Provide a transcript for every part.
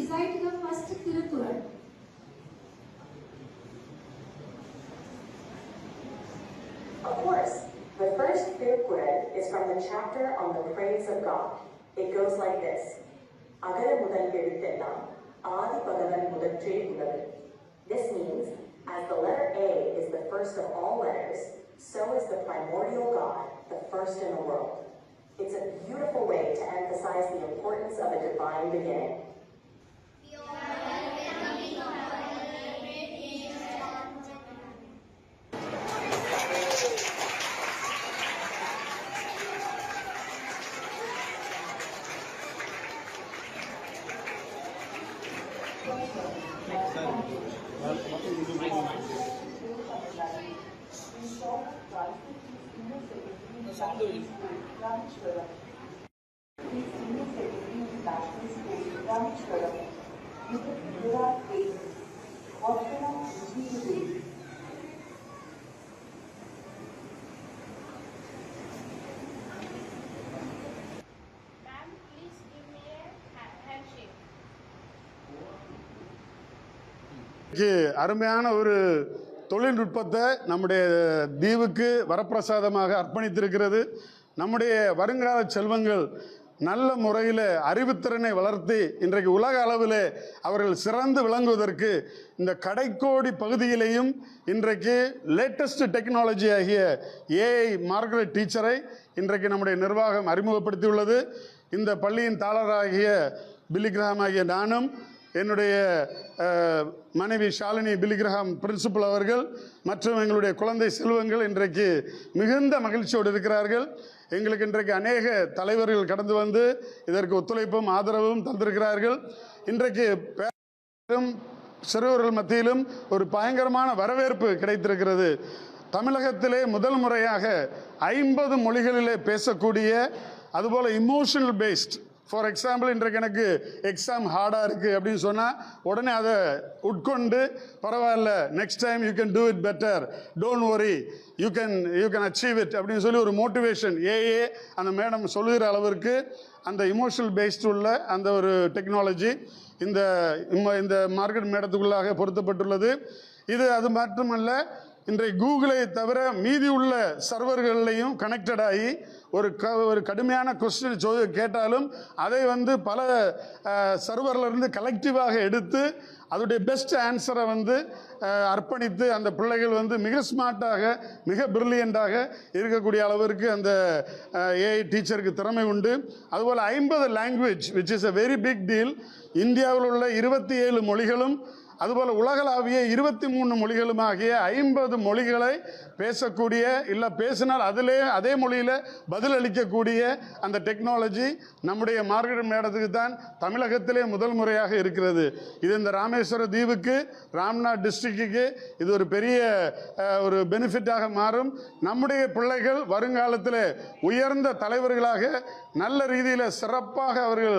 recite the first Tirukkural. Of course, the first Tirukkural is from the chapter on the praise of God. It goes like this. Agara mudal eduthellam Adi Bhagavan mudaற்றே உலகு. This means, as the letter A is the first of all letters, so is the primordial God, the first in the world. It's a beautiful way to emphasize the importance of a divine beginning. அருமையான ஒரு தொழில்நுட்பத்தை நம்முடைய தீவுக்கு வரப்பிரசாதமாக அர்ப்பணித்திருக்கிறது. நம்முடைய வருங்கால செல்வங்கள் நல்ல முறையில் அறிவுத்திறனை வளர்த்தி இன்றைக்கு உலக அளவில் அவர்கள் சிறந்து விளங்குவதற்கு இந்த கடைக்கோடி பகுதியிலேயும் இன்றைக்கு லேட்டஸ்ட் டெக்னாலஜி ஆகிய ஏஐ மார்க்கெட் டீச்சரை இன்றைக்கு நம்முடைய நிர்வாகம் அறிமுகப்படுத்தியுள்ளது. இந்த பள்ளியின் தாளராகிய பில்லிகிரஹாம் ஆகிய நானும் என்னுடைய மனைவி ஷாலினி பில்லிகிரஹாம் பிரின்சிபல் அவர்கள் மற்றும் எங்களுடைய குழந்தை செல்வங்கள் இன்றைக்கு மிகுந்த மகிழ்ச்சியோடு இருக்கிறார்கள். எங்களுக்கு இன்றைக்கு அநேக தலைவர்கள் கடந்து வந்து இதற்கு ஒத்துழைப்பும் ஆதரவும் தந்திருக்கிறார்கள். இன்றைக்கு சிறுவர்கள் மத்தியிலும் ஒரு பயங்கரமான வரவேற்பு கிடைத்திருக்கிறது. தமிழகத்திலே முதல் முறையாக 50 மொழிகளிலே பேசக்கூடிய அதுபோல் இமோஷனல் பேஸ்ட், ஃபார் எக்ஸாம்பிள் இன்றைக்கு எனக்கு எக்ஸாம் ஹார்டாக இருக்குது அப்படின்னு சொன்னால் உடனே அதை உட்கொண்டு பரவாயில்ல, next time you can do it better, don't worry, you can achieve it அப்படின்னு சொல்லி ஒரு மோட்டிவேஷன் ஏஏ அந்த மேடம் சொல்லுகிற அளவிற்கு அந்த இமோஷனல் பேஸ்ட் உள்ள அந்த ஒரு டெக்னாலஜி இந்த மார்க்கெட் மேடத்துக்குள்ளாக பொருத்தப்பட்டுள்ளது. இது அது மட்டுமல்ல, இன்றைக்கு கூகுளை தவிர மீதி உள்ள சர்வர்களையும் கனெக்டட் ஆகி ஒரு கடுமையான கொஸ்டின் கேட்டாலும் அதை பல சர்வர்லேருந்து கலெக்டிவாக எடுத்து அதோடைய பெஸ்ட் ஆன்சரை அர்ப்பணித்து அந்த பிள்ளைகள் மிக ஸ்மார்ட்டாக மிக பிரில்லியண்டாக இருக்கக்கூடிய அளவிற்கு அந்த ஏஐ டீச்சருக்கு திறமை உண்டு. அதுபோல் 50 language which is a very big deal. இந்தியாவில் உள்ள 27 மொழிகளும் அதுபோல் உலகளாவிய 23 மொழிகளும் ஆகிய 50 மொழிகளை பேசக்கூடிய இல்லை பேசினால் அதே மொழியில் பதிலளிக்கக்கூடிய அந்த டெக்னாலஜி நம்முடைய மார்க்கெட் மேடத்துக்கு தான் தமிழகத்திலே முதல் முறையாக இருக்கிறது. இது இந்த ராமேஸ்வர தீவுக்கு, ராம்நாத் டிஸ்ட்ரிக்டுக்கு இது ஒரு பெரிய ஒரு பெனிஃபிட்டாக மாறும். நம்முடைய பிள்ளைகள் வருங்காலத்தில் உயர்ந்த தலைவர்களாக நல்ல ரீதியில் சிறப்பாக அவர்கள்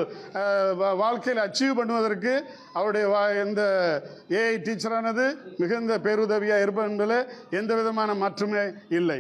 வாழ்க்கையில் அச்சீவ் பண்ணுவதற்கு அவருடைய இந்த ஏஐ டீச்சரானது மிகுந்த பேருதவியாக இருப்பது என்பதில் எந்த விதமான மாற்றமே இல்லை.